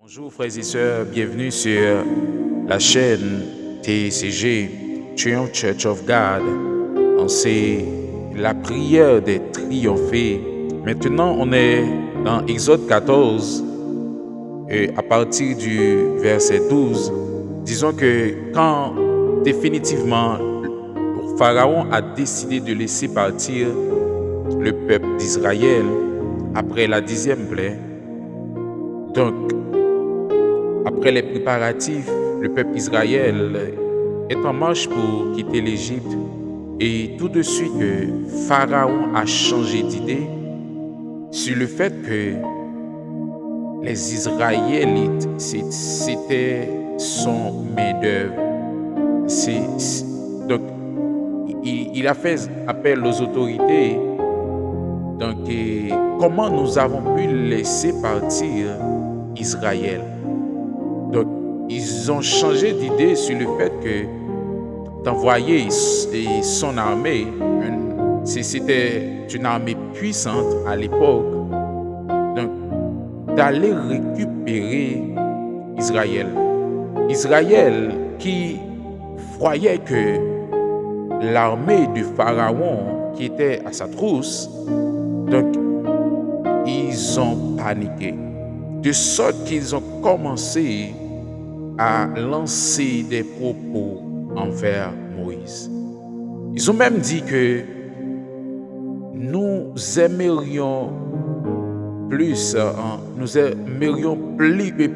Bonjour frères et sœurs, bienvenue sur la chaîne TCG, Triumph Church of God. C'est la prière des triomphés. Maintenant, on est dans Exode 14 et à partir du verset 12. Disons que quand définitivement Pharaon a décidé de laisser partir le peuple d'Israël après la 10e plaie, donc après les préparatifs, le peuple d'Israël est en marche pour quitter l'Égypte et tout de suite Pharaon a changé d'idée sur le fait que les Israélites, c'était son main-d'œuvre. Donc, il a fait appel aux autorités. Donc, comment nous avons pu laisser partir Israël? Donc, ils ont changé d'idée sur le fait que d'envoyer son armée, c'était une armée puissante à l'époque, donc d'aller récupérer Israël. Israël qui voyait que l'armée de Pharaon qui était à sa trousse, donc ils ont paniqué. De sorte qu'ils ont commencé à lancer des propos envers Moïse. Ils ont même dit que nous aimerions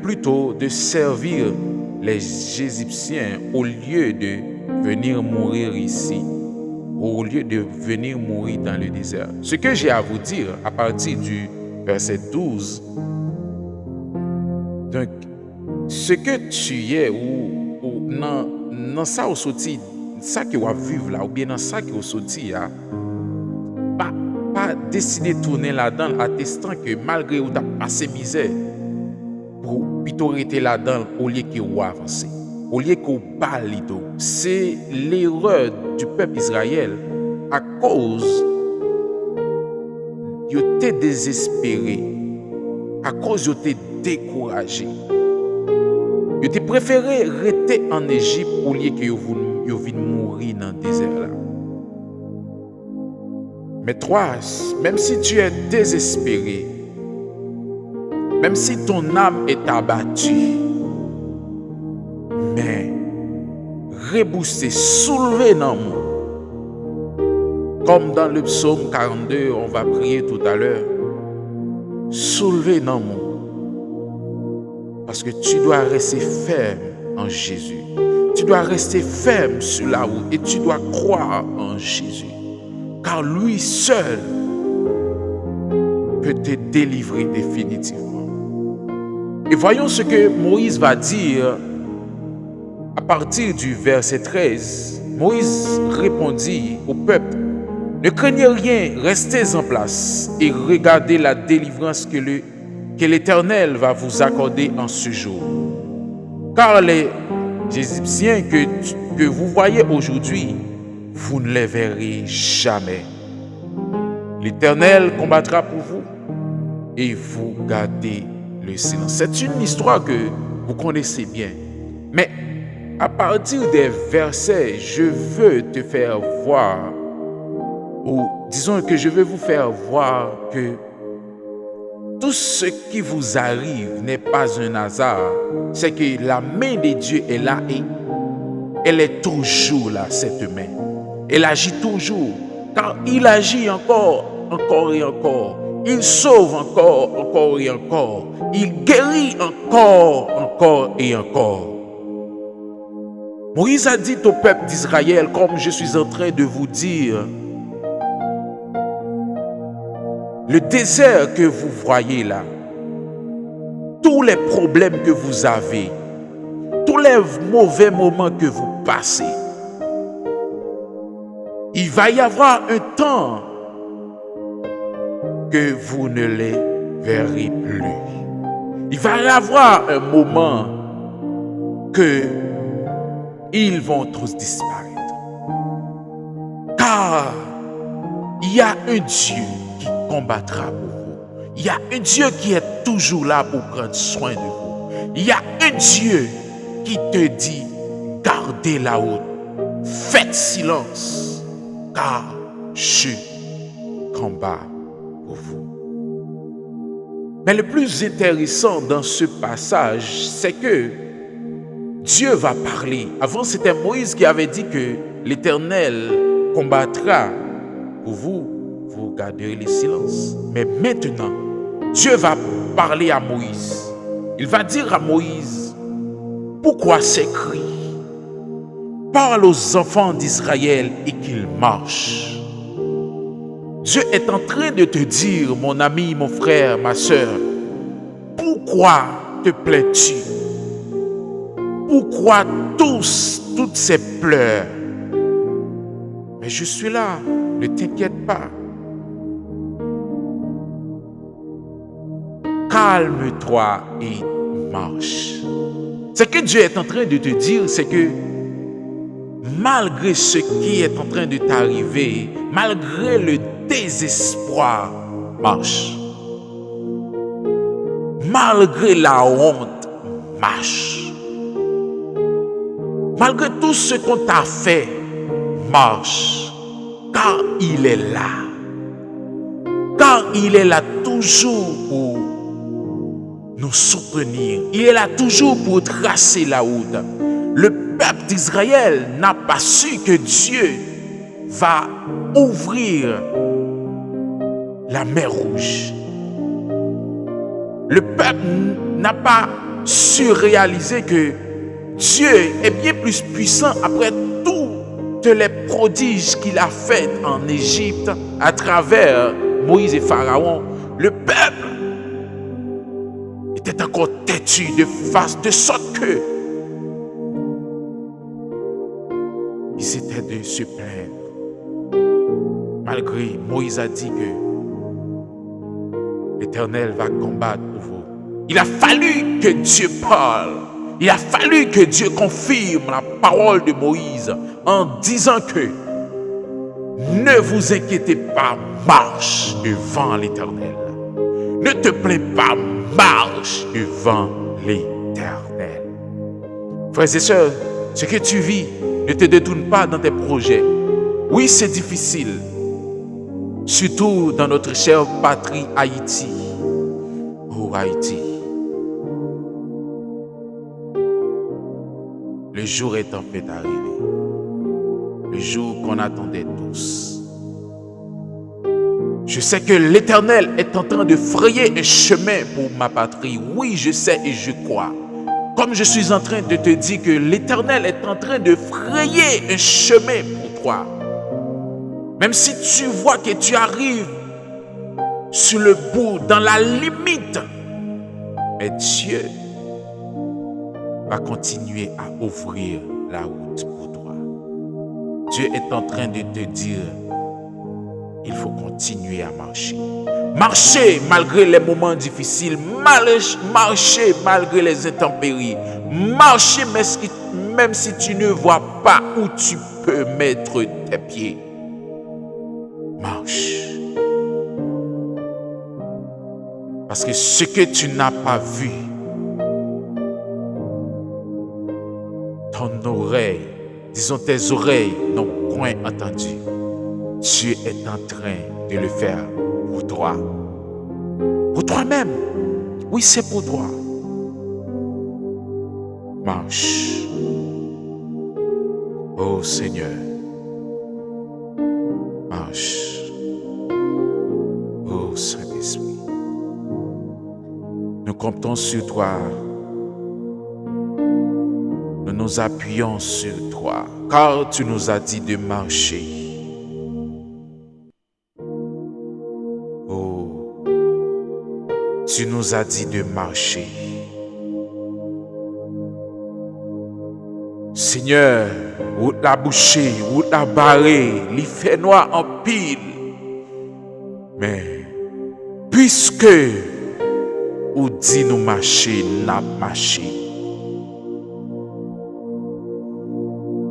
plutôt de servir les Égyptiens au lieu de venir mourir ici, au lieu de venir mourir dans le désert. Ce que j'ai à vous dire à partir du verset 12, donc, ce que tu es ou dans ça au sorti, ça que tu as vécu là, ou bien dans ça que tu as sorti là, pas décider de tourner là-dedans, attestant que malgré où tu as passé misère, pour plutôt rester là-dedans au lieu que tu avances, au lieu que tu bats. C'est l'erreur du peuple d'Israël à cause ils étaient désespérés, à cause ils étaient découragés. Ils étaient préféré rester en Égypte au lieu que ils viennent mourir dans le désert là. Mais toi, même si tu es désespéré, même si ton âme est abattue, mais reboosté, soulevé dans moi. Comme dans le psaume 42, on va prier tout à l'heure. Soulevé dans moi. Parce que tu dois rester ferme en Jésus. Tu dois rester ferme sur la route et tu dois croire en Jésus. Car lui seul peut te délivrer définitivement. Et voyons ce que Moïse va dire à partir du verset 13. Moïse répondit au peuple: ne craignez rien, restez en place et regardez la délivrance que l'Éternel va vous accorder en ce jour. Car les Égyptiens que vous voyez aujourd'hui, vous ne les verrez jamais. L'Éternel combattra pour vous et vous gardez le silence. C'est une histoire que vous connaissez bien. Mais à partir des versets, je veux te faire voir, ou disons que je veux vous faire voir que tout ce qui vous arrive n'est pas un hasard. C'est que la main de Dieu est là et elle est toujours là, cette main. Elle agit toujours, car il agit encore et encore. Il sauve encore et encore. Il guérit encore et encore. Moïse a dit au peuple d'Israël, comme je suis en train de vous dire, le désert que vous voyez là, tous les problèmes que vous avez, tous les mauvais moments que vous passez, il va y avoir un temps que vous ne les verrez plus. Il va y avoir un moment que ils vont tous disparaître. Car il y a un Dieu qui combattra pour vous. Il y a un Dieu qui est toujours là pour prendre soin de vous. Il y a un Dieu qui te dit, gardez la route, faites silence, car je combats pour vous. Mais le plus intéressant dans ce passage, c'est que Dieu va parler. Avant, c'était Moïse qui avait dit que l'Éternel combattra pour vous, vous garderez le silence. Mais maintenant, Dieu va parler à Moïse. Il va dire à Moïse, pourquoi ces cris? Parle aux enfants d'Israël et qu'ils marchent. Dieu est en train de te dire, mon ami, mon frère, ma soeur, pourquoi te plains-tu? Pourquoi toutes ces pleurs? Mais je suis là, ne t'inquiète pas. Calme-toi et marche. Ce que Dieu est en train de te dire, c'est que malgré ce qui est en train de t'arriver, malgré le désespoir, marche. Malgré la honte, marche. Malgré tout ce qu'on t'a fait, marche. Car il est là. Car il est là toujours pour nous soutenir. Il est là toujours pour tracer la route. Le peuple d'Israël n'a pas su que Dieu va ouvrir la mer Rouge. Le peuple n'a pas su réaliser que Dieu est bien plus puissant après toutes les prodiges qu'il a fait en Égypte à travers Moïse et Pharaon. Le peuple était encore têtu de sorte que ils étaient de se plaindre. Malgré Moïse a dit que l'Éternel va combattre pour vous. Il a fallu que Dieu parle. Il a fallu que Dieu confirme la parole de Moïse en disant que ne vous inquiétez pas, marche devant l'Éternel. Ne te plains pas, marche devant l'Éternel. Frères et sœurs, ce que tu vis, ne te détourne pas dans tes projets. Oui, c'est difficile, surtout dans notre chère patrie Haïti. Oh Haïti, le jour est en fait arrivé, le jour qu'on attendait tous. Je sais que l'Éternel est en train de frayer un chemin pour ma patrie. Oui, je sais et je crois. Comme je suis en train de te dire que l'Éternel est en train de frayer un chemin pour toi. Même si tu vois que tu arrives sur le bout, dans la limite, mais Dieu va continuer à ouvrir la route pour toi. Dieu est en train de te dire, il faut continuer à marcher. Marcher malgré les moments difficiles, marcher malgré les intempéries, marcher même si tu ne vois pas où tu peux mettre tes pieds. Marche. Parce que ce que tu n'as pas vu, ton oreille, disons tes oreilles n'ont point entendu. Dieu est en train de le faire pour toi. Pour toi-même. Oui, c'est pour toi. Marche. Oh Seigneur. Marche. Oh Saint-Esprit. Nous comptons sur toi. Nous nous appuyons sur toi. Car tu nous as dit de marcher. Tu nous as dit de marcher. Seigneur, route la bouchée, route la barrée, il fait noir en pile. Mais, puisque ou dit nous marcher, n'a marché.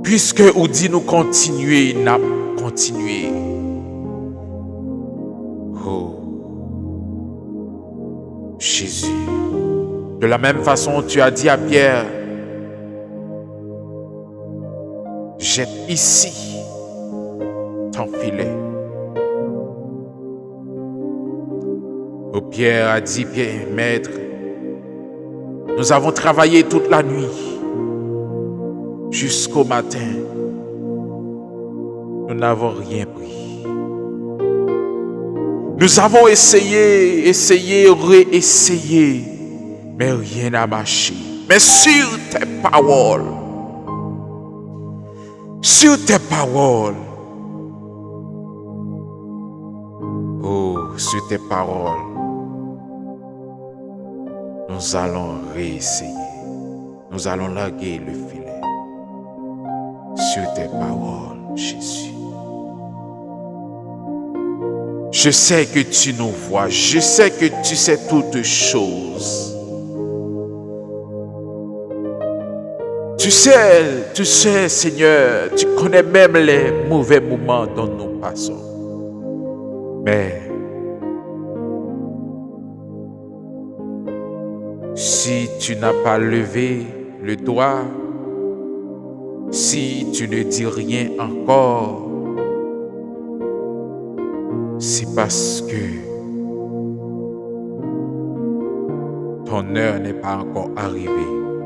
Puisque ou dit nous continuer, n'a continué. Oh. Jésus, De la même façon, tu as dit à Pierre, jette ici ton filet. Oh, Pierre a dit, Maître, nous avons travaillé toute la nuit jusqu'au matin. Nous n'avons rien pris. Nous avons essayé, réessayé, mais rien n'a marché. Mais sur tes paroles, oh, sur tes paroles, nous allons réessayer. Nous allons larguer le filet. Sur tes paroles, Jésus. Je sais que tu nous vois. Je sais que tu sais toutes choses. Tu sais, Seigneur, tu connais même les mauvais moments dont nous passons. Mais si tu n'as pas levé le doigt, si tu ne dis rien encore, c'est parce que ton heure n'est pas encore arrivée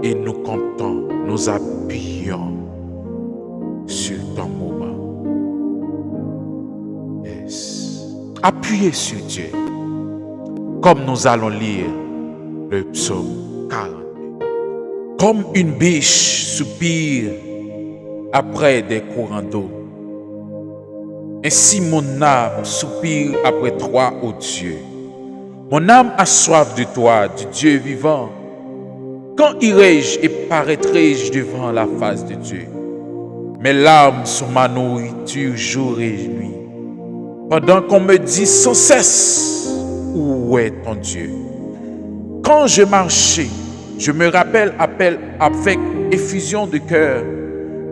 et nous comptons, nous appuyons sur ton moment. Yes. Appuyez sur Dieu, comme nous allons lire le psaume 42. Comme une biche soupire après des courants d'eau, ainsi mon âme soupire après toi, ô Dieu. Mon âme a soif de toi, du Dieu vivant. Quand irai-je et paraîtrai-je devant la face de Dieu? Mes larmes sont ma nourriture jour et nuit, pendant qu'on me dit sans cesse, où est ton Dieu? Quand je marchais, je me rappelle avec effusion de cœur,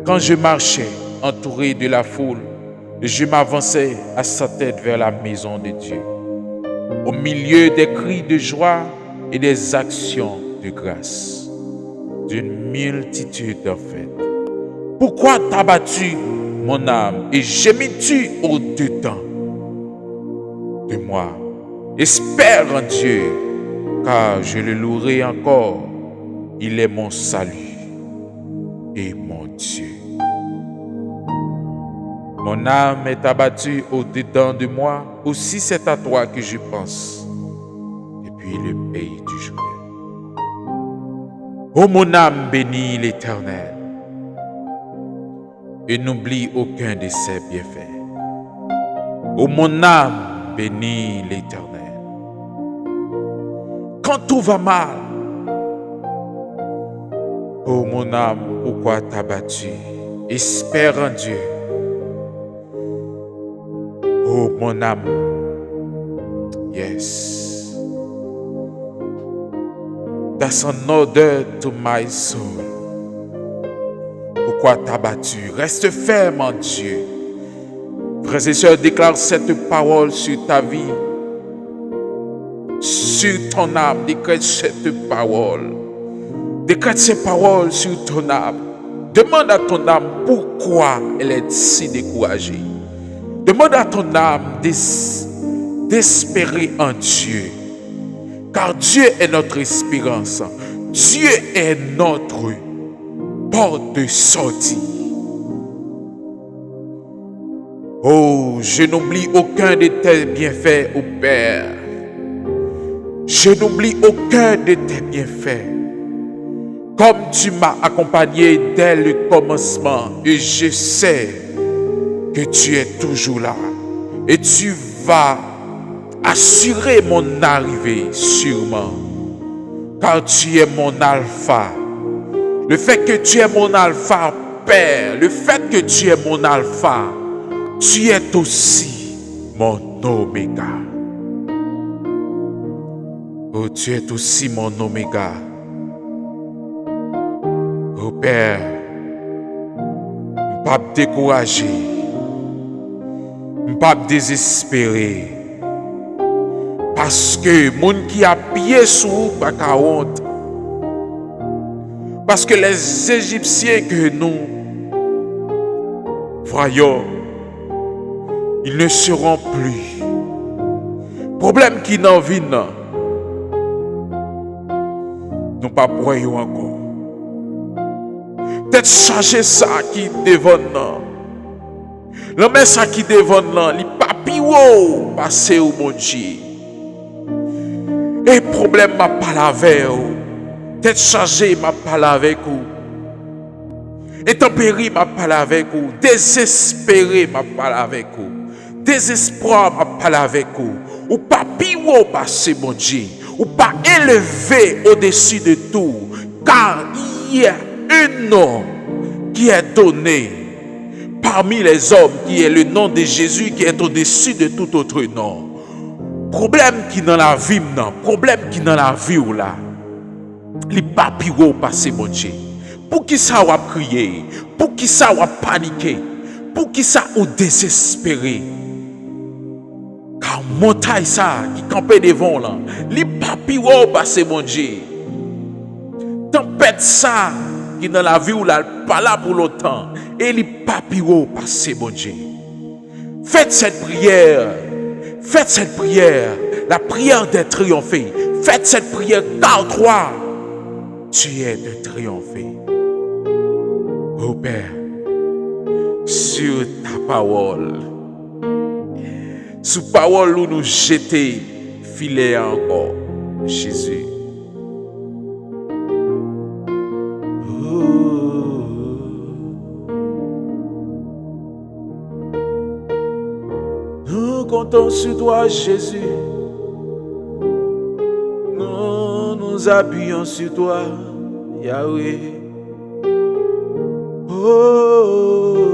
quand je marchais entouré de la foule, je m'avançais à sa tête vers la maison de Dieu, au milieu des cris de joie et des actions de grâce d'une multitude en fait. Pourquoi t'as battu mon âme et gémis-tu au-dedans de moi? Espère en Dieu, car je le louerai encore. Il est mon salut et mon Dieu. Mon âme est abattue au-dedans de moi, aussi c'est à toi que je pense, depuis le pays du jour. Ô mon âme, bénis l'Éternel, et n'oublie aucun de ses bienfaits. Ô mon âme, bénis l'Éternel. Quand tout va mal, ô mon âme, pourquoi t'as battu? Espère en Dieu. Oh mon âme, yes. That's an order to my soul. Pourquoi t'as battu? Reste ferme en Dieu. Frères et sœurs, déclare cette parole sur ta vie, sur ton âme. Décrète cette parole. Décrète ces paroles sur ton âme. Demande à ton âme pourquoi elle est si découragée. Demande à ton âme d'espérer en Dieu. Car Dieu est notre espérance. Dieu est notre porte de sortie. Oh, je n'oublie aucun de tes bienfaits, ô Père. Je n'oublie aucun de tes bienfaits. Comme tu m'as accompagné dès le commencement, et je sais que tu es toujours là et tu vas assurer mon arrivée sûrement, car tu es mon alpha. Le fait que tu es mon alpha, Père, le fait que tu es mon alpha, tu es aussi mon oméga. Oh, tu es aussi mon oméga. Oh Père, pas découragé, pas désespéré, parce que moun qui a pied sous pas honte, Parce que les Égyptiens que nous voyons, ils ne seront plus. Problème qui n'en vient, nous pas voyons encore. Peut-être changer ça qui devant nous. Le mais ça qui devant nous, les papillons passer au mon Dieu. Et problème m'a pas lavé. Peut-être changer m'a pas avec vous. Intempérie m'a pas avec vous. Désespéré m'a pas avec vous. Désespoir m'a pas avec vous. Ou pas pire passer mon Dieu. Ou pas élevé au-dessus de tout. Car il y a un nom qui est donné parmi les hommes, qui est le nom de Jésus, qui est au-dessus de tout autre nom. Problème qui dans la vie, non. Problème qui dans la vie ou là. Les papillons passent mon Dieu. Pour qui ça va crier? Pour qui ça va paniquer? Pour qui ça ou désespérer? Car montagne ça qui campait devant là, les papillons passent mon Dieu. Tempête ça qui dans la vie ou là pas là pour longtemps et les papillons passent mon Dieu. Faites cette prière. Faites cette prière, la prière de triompher. Faites cette prière car toi, tu es de triompher. Oh Père, sur ta parole, sous parole où nous jeter, filet encore, Jésus. Nous comptons sur toi, Jésus. Nous appuyons sur toi, Yahweh. Oh.